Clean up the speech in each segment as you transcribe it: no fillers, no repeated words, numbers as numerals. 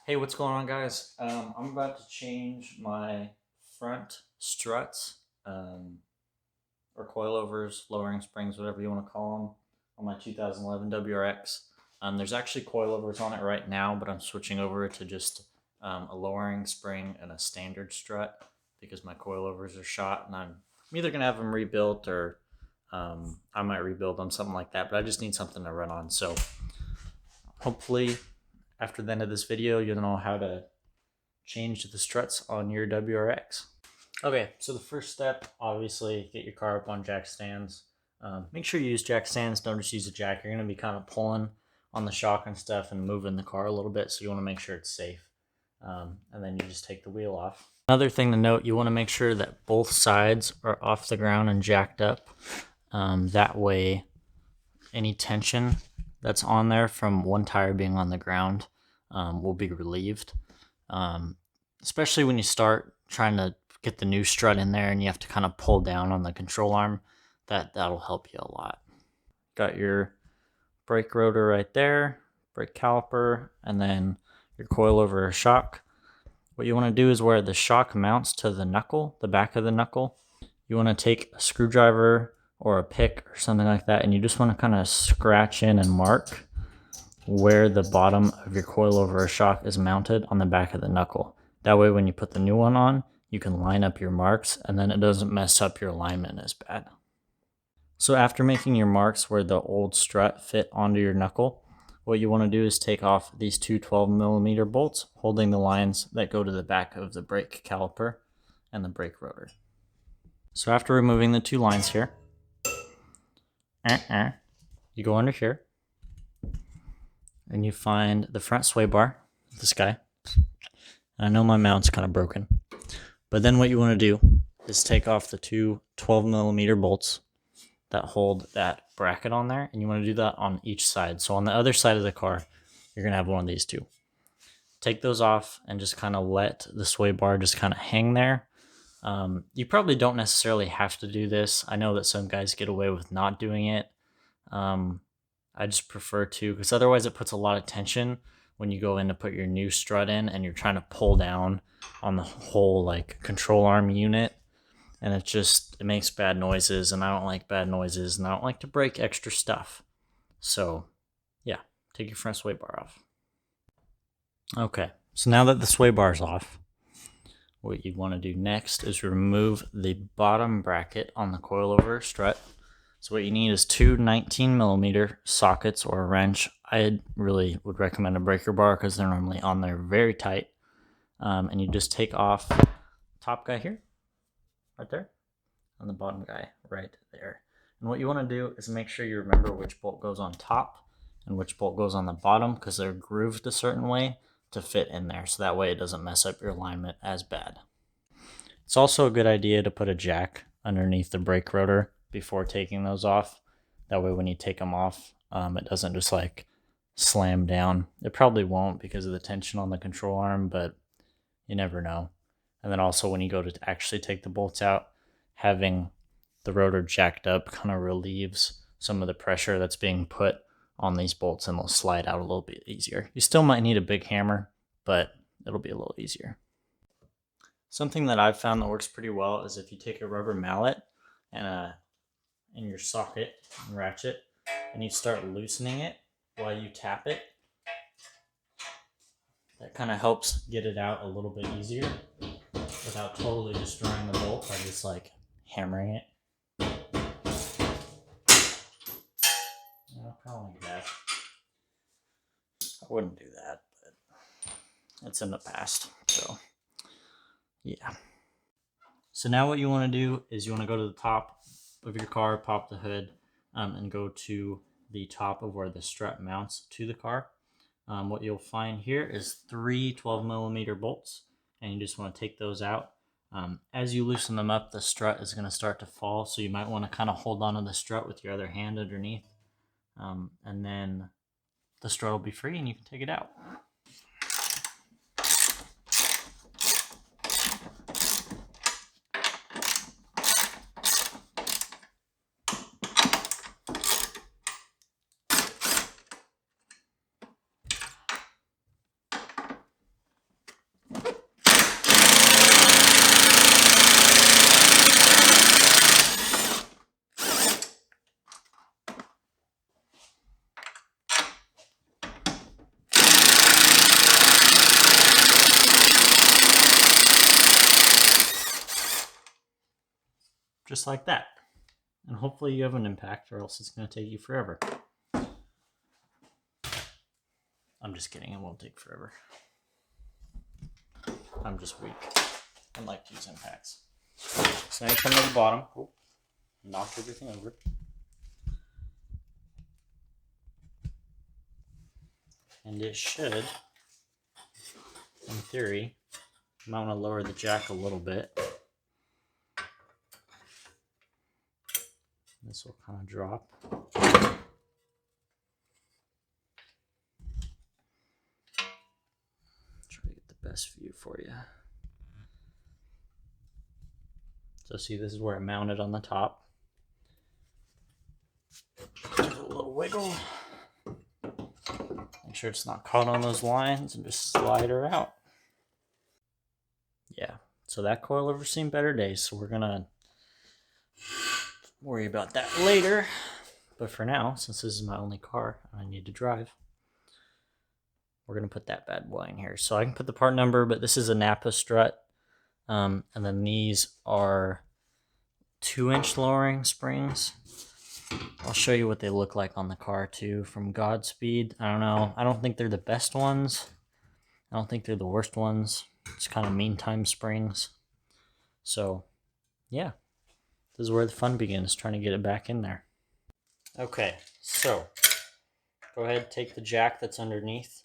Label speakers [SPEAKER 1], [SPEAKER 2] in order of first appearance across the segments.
[SPEAKER 1] Hey, what's going on, guys? I'm about to change my front struts, or coilovers, lowering springs, whatever you want to call them, on my 2011 WRX. There's actually coilovers on it right now, but I'm switching over to just a lowering spring and a standard strut because my coilovers are shot, and I'm either gonna have them rebuilt or I might rebuild them, something like that. But I just need something to run on, so hopefully after the end of this video, you'll know how to change the struts on your WRX. Okay, so the first step, obviously, get your car up on jack stands. Make sure you use jack stands, don't just use a jack. You're going to be kind of pulling on the shock and stuff and moving the car a little bit, so you want to make sure it's safe. And then you just take the wheel off. Another thing to note, you want to make sure that both sides are off the ground and jacked up. That way, any tension that's on there from one tire being on the ground will be relieved. Especially when you start trying to get the new strut in there and you have to kind of pull down on the control arm, that'll help you a lot. Got your brake rotor right there, brake caliper, and then your coilover shock. What you want to do is where the shock mounts to the knuckle, the back of the knuckle, you want to take a screwdriver or a pick or something like that, and you just want to kind of scratch in and mark where the bottom of your coilover shock is mounted on the back of the knuckle. That way when you put the new one on, you can line up your marks and then it doesn't mess up your alignment as bad. So after making your marks where the old strut fit onto your knuckle, what you want to do is take off these two 12mm bolts holding the lines that go to the back of the brake caliper and the brake rotor. So after removing the two lines here, you go under here and you find the front sway bar, this guy. I know my mount's kind of broken, but then what you want to do is take off the two 12mm bolts that hold that bracket on there, and you want to do that on each side. So on the other side of the car, you're going to have one of these two. Take those off and just kind of let the sway bar just kind of hang there. You probably don't necessarily have to do this. I know that some guys get away with not doing it. I just prefer to, because otherwise it puts a lot of tension when you go in to put your new strut in and you're trying to pull down on the whole like control arm unit, and it makes bad noises, and I don't like bad noises, and I don't like to break extra stuff. So yeah, take your front sway bar off. Okay, so now that the sway bar is off, what you want to do next is remove the bottom bracket on the coilover strut. So what you need is two 19mm sockets or a wrench. I really would recommend a breaker bar because they're normally on there very tight. And you just take off the top guy here, right there, and the bottom guy right there. And what you want to do is make sure you remember which bolt goes on top and which bolt goes on the bottom, because they're grooved a certain way to fit in there. So that way it doesn't mess up your alignment as bad. It's also a good idea to put a jack underneath the brake rotor before taking those off. That way when you take them off, it doesn't just like slam down. It probably won't because of the tension on the control arm, but you never know. And then also when you go to actually take the bolts out, having the rotor jacked up kind of relieves some of the pressure that's being put on these bolts, and they'll slide out a little bit easier. You still might need a big hammer, but it'll be a little easier. Something that I've found that works pretty well is if you take a rubber mallet and in your socket and ratchet, and you start loosening it while you tap it. That kind of helps get it out a little bit easier without totally destroying the bolt by just like hammering it. No, probably like that. I wouldn't do that, but it's in the past, so yeah. So now what you want to do is you want to go to the top of your car, pop the hood, and go to the top of where the strut mounts to the car. What you'll find here is three 12mm bolts, and you just want to take those out. As you loosen them up, the strut is going to start to fall, so you might want to kind of hold on to the strut with your other hand underneath, and then the strut will be free and you can take it out. just like that. And hopefully you have an impact, or else it's going to take you forever. I'm just kidding, it won't take forever. I'm just weak. I like to use impacts. So now you come to the bottom. Oh, knocked everything over. And it should, in theory, you might want to lower the jack a little bit. This will kind of drop. Try to get the best view for you. So see, this is where it mounted on the top. Give it a little wiggle. Make sure it's not caught on those lines and just slide her out. Yeah, so that coilover's seen better days, so we're gonna worry about that later. But for now, since this is my only car I need to drive, we're gonna put that bad boy in here. So I can put the part number, but this is a NAPA strut. And then these are 2-inch lowering springs. I'll show you what they look like on the car too from GodSpeed. I don't know. I don't think they're the best ones. I don't think they're the worst ones. It's kind of meantime springs. So yeah, this is where the fun begins, trying to get it back in there. Okay, so go ahead, take the jack that's underneath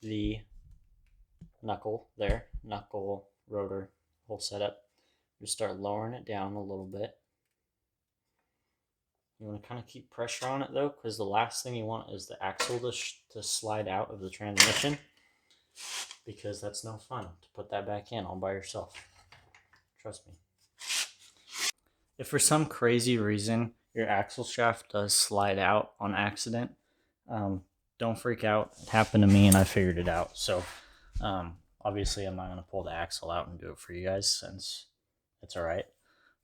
[SPEAKER 1] the knuckle there, knuckle, rotor, whole setup. Just start lowering it down a little bit. You want to kind of keep pressure on it though, because the last thing you want is the axle to slide out of the transmission, because that's no fun to put that back in all by yourself. Trust me. If for some crazy reason your axle shaft does slide out on accident, don't freak out. It happened to me and I figured it out. So obviously I'm not going to pull the axle out and do it for you guys since it's all right.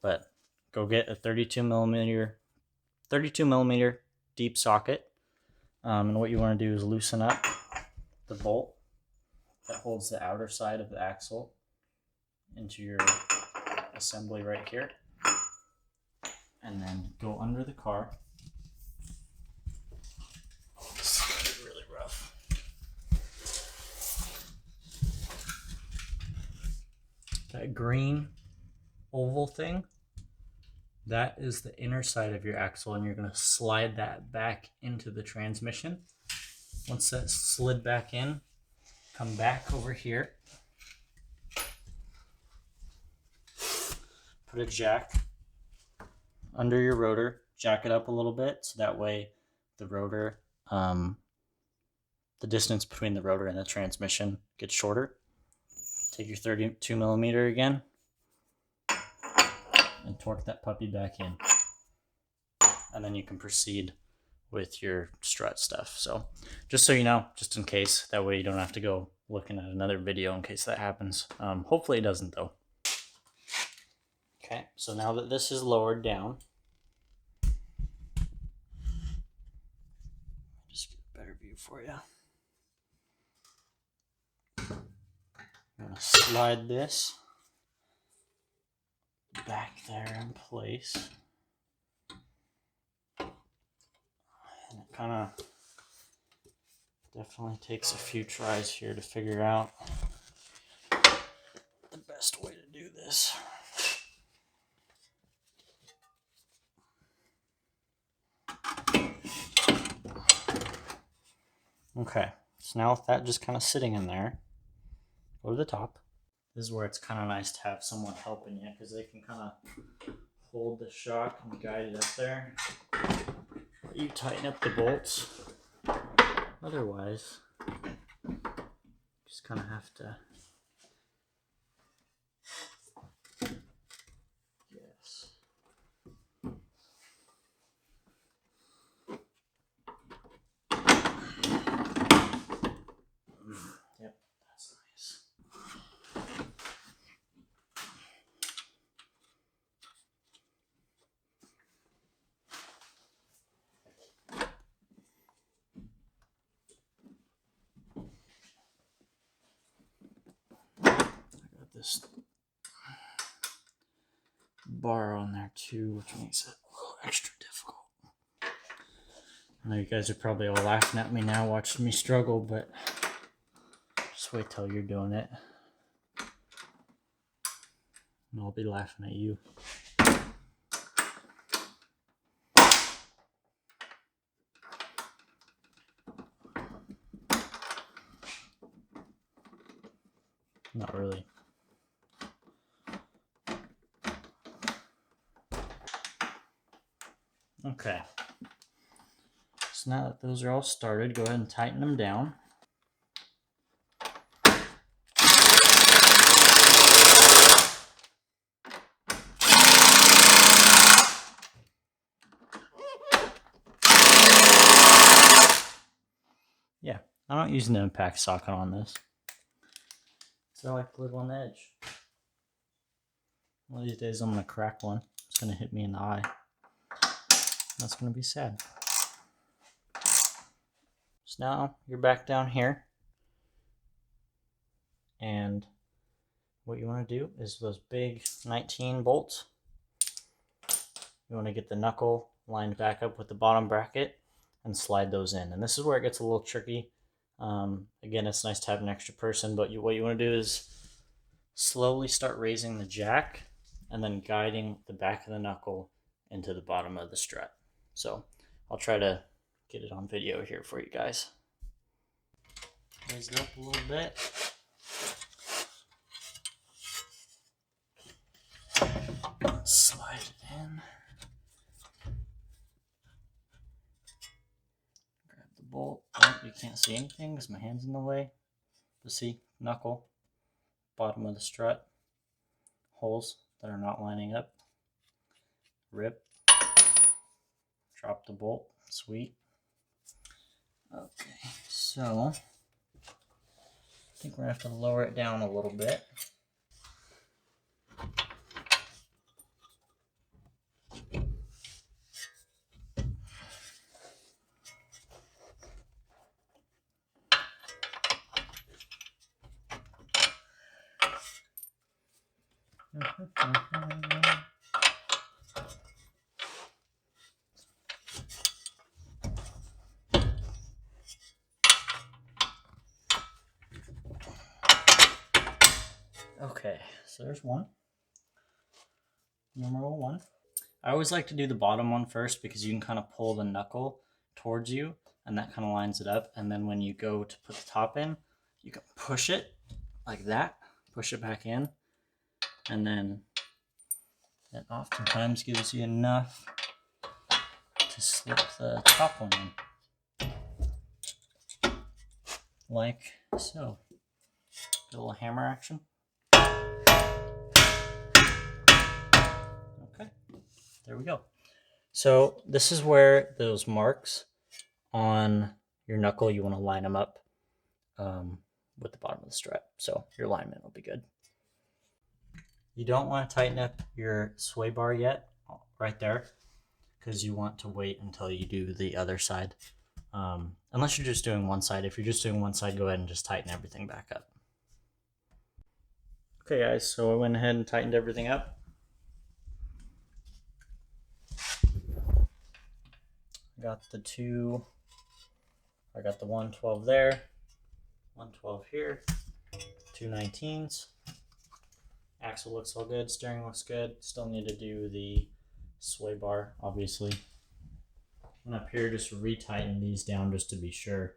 [SPEAKER 1] But go get a 32 millimeter deep socket. And what you want to do is loosen up the bolt that holds the outer side of the axle into your assembly right here. And then go under the car. Oh, this is really rough. That green oval thing, that is the inner side of your axle, and you're going to slide that back into the transmission. Once that's slid back in, come back over here. Put a jack under your rotor, jack it up a little bit so that way the rotor, the distance between the rotor and the transmission gets shorter. Take your 32 millimeter again and torque that puppy back in. And then you can proceed with your strut stuff. So just so you know, just in case, that way you don't have to go looking at another video in case that happens. Hopefully it doesn't though. Okay, so now that this is lowered down, just get a better view for you. I'm going to slide this back there in place. And it kind of definitely takes a few tries here to figure out the best way to do this. Okay, so now with that just kind of sitting in there, go to the top. This is where it's kind of nice to have someone helping you, because they can kind of hold the shock and guide it up there. You tighten up the bolts. Otherwise, just kind of have to. Yes. Yep, that's nice. I got this bar on there too, which makes it a little extra difficult. I know you guys are probably all laughing at me now watching me struggle, but just wait till you're doing it. And I'll be laughing at you. Not really. Okay. So now that those are all started, go ahead and tighten them down. Yeah, I don't use an impact socket on this. So I like to live on the edge. One of these days I'm going to crack one. It's going to hit me in the eye. That's going to be sad. So now you're back down here. And what you want to do is those big 19 bolts. You want to get the knuckle lined back up with the bottom bracket and slide those in. And this is where it gets a little tricky. Again, it's nice to have an extra person, but what you want to do is slowly start raising the jack and then guiding the back of the knuckle into the bottom of the strut. So I'll try to get it on video here for you guys. Raise it up a little bit. Slide it in. Grab the bolt. Oh, you can't see anything because my hand's in the way. But see, knuckle, bottom of the strut, holes that are not lining up. Rip. Drop the bolt. Sweet. Okay, so I think we're gonna have to lower it down a little bit. Okay, so there's one. Number one. I always like to do the bottom one first because you can kind of pull the knuckle towards you and that kind of lines it up. And then when you go to put the top in, you can push it like that, push it back in, and then it oftentimes gives you enough to slip the top one in. Like so. Get a little hammer action. Okay, there we go. So this is where those marks on your knuckle, you want to line them up with the bottom of the strut. So your alignment will be good. You don't want to tighten up your sway bar yet, right there, because you want to wait until you do the other side. Unless you're just doing one side. If you're just doing one side, go ahead and just tighten everything back up. Okay guys, so I went ahead and tightened everything up. I got the 112 there, 112 here, 2 19s. Axle looks all good, steering looks good. Still need to do the sway bar, obviously. And up here, just retighten these down just to be sure.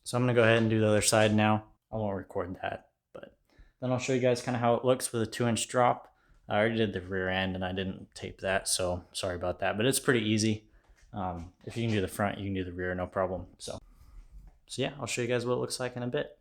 [SPEAKER 1] So I'm gonna go ahead and do the other side now. I won't record that, but then I'll show you guys kind of how it looks with a 2-inch drop. I already did the rear end and I didn't tape that, so sorry about that, but it's pretty easy. If you can do the front, you can do the rear, no problem. So yeah, I'll show you guys what it looks like in a bit.